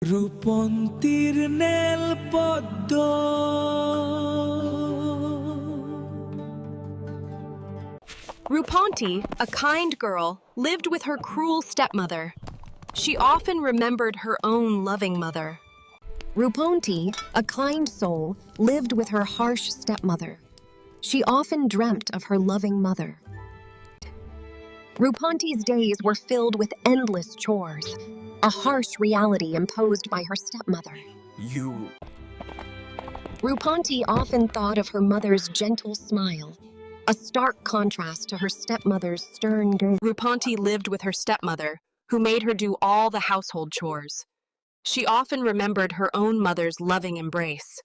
Rupontir neel poddo. Rupontir, a kind girl, lived with her cruel stepmother. She often remembered her own loving mother. Rupontir, a kind soul, lived with her harsh stepmother. She often dreamt of her loving mother. Rupontir's days were filled with endless chores, a harsh reality imposed by her stepmother. Rupontir often thought of her mother's gentle smile, a stark contrast to her stepmother's stern gaze. Rupontir lived with her stepmother, who made her do all the household chores. She often remembered her own mother's loving embrace.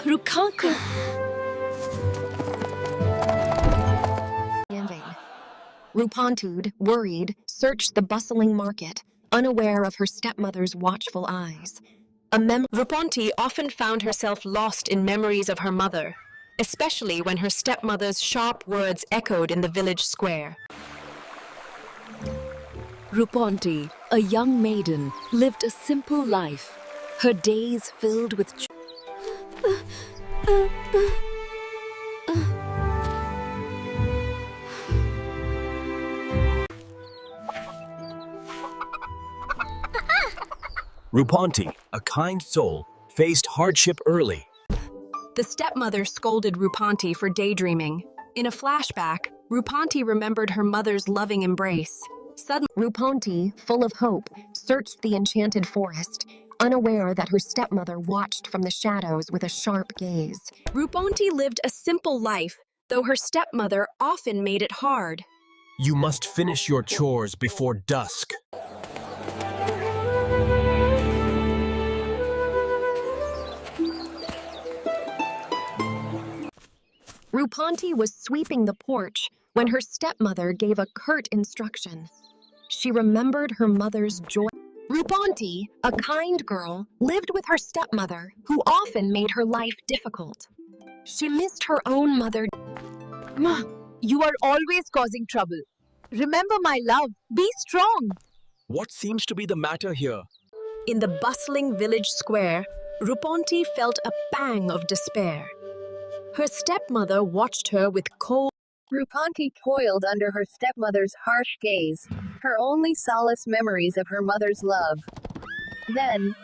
Rukanka. In vain. Rupontir, worried, searched the bustling market, unaware of her stepmother's watchful eyes. Rupontir often found herself lost in memories of her mother, especially when her stepmother's sharp words echoed in the village square. Rupontir, a young maiden, lived a simple life, her days filled with Rupontir, a kind soul, faced hardship early. The stepmother scolded Rupontir for daydreaming. In a flashback, Rupontir remembered her mother's loving embrace. Suddenly, Rupontir, full of hope, searched the enchanted forest, unaware that her stepmother watched from the shadows with a sharp gaze. Rupontir lived a simple life, though her stepmother often made it hard. You must finish your chores before dusk. Rupontir was sweeping the porch when her stepmother gave a curt instruction. She remembered her mother's joy. Rupontir, a kind girl, lived with her stepmother, who often made her life difficult. She missed her own mother. Ma, you are always causing trouble. Remember, my love, be strong. What seems to be the matter here? In the bustling village square, Rupontir felt a pang of despair. Her stepmother watched her with cold. Rupontir toiled under her stepmother's harsh gaze, her only solace memories of her mother's love. Then,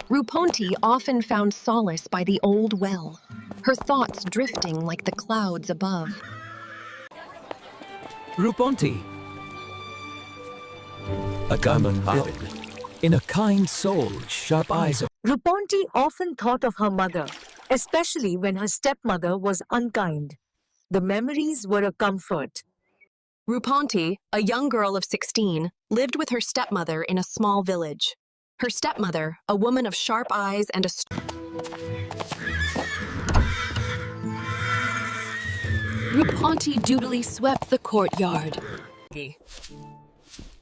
Rupontir often found solace by the old well, her thoughts drifting like the clouds above. Rupontir, a common villain, in a kind soul, sharp eyes of Rupontir often thought of her mother, especially when her stepmother was unkind. The memories were a comfort. Rupontir, a young girl of 16, lived with her stepmother in a small village. Her stepmother, a woman of sharp eyes and a Rupontir dutifully swept the courtyard.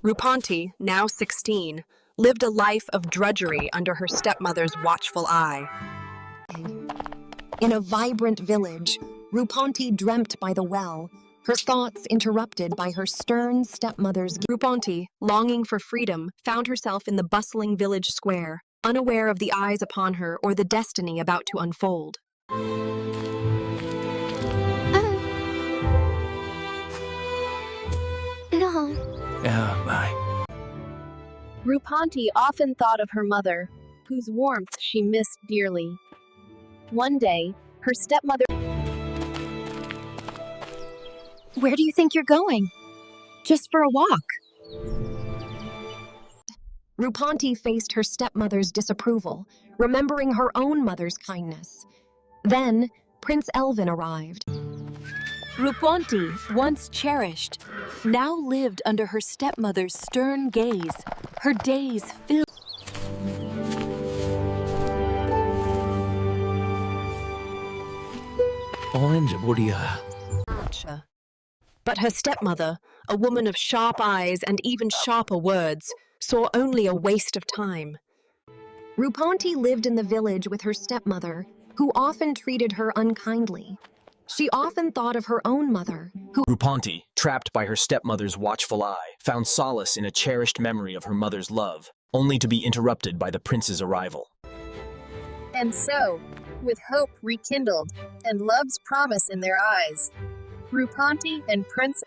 Rupontir, now 16, lived a life of drudgery under her stepmother's watchful eye. In a vibrant village, Rupontir dreamt by the well, her thoughts interrupted by her stern stepmother's. Rupontir, longing for freedom, found herself in the bustling village square, unaware of the eyes upon her or the destiny about to unfold. no. Oh my. Rupontir often thought of her mother, whose warmth she missed dearly. One day, her stepmother. Where do you think you're going? Just for a walk. Rupontir faced her stepmother's disapproval, remembering her own mother's kindness. Then, Prince Elvin arrived. Rupontir, once cherished, now lived under her stepmother's stern gaze, her days filled. Orange Budia. But her stepmother, a woman of sharp eyes and even sharper words, saw only a waste of time. Rupontir lived in the village with her stepmother, who often treated her unkindly. She often thought of her own mother, Rupontir, trapped by her stepmother's watchful eye, found solace in a cherished memory of her mother's love, only to be interrupted by the prince's arrival. And so, with hope rekindled and love's promise in their eyes, Rupontir and Prince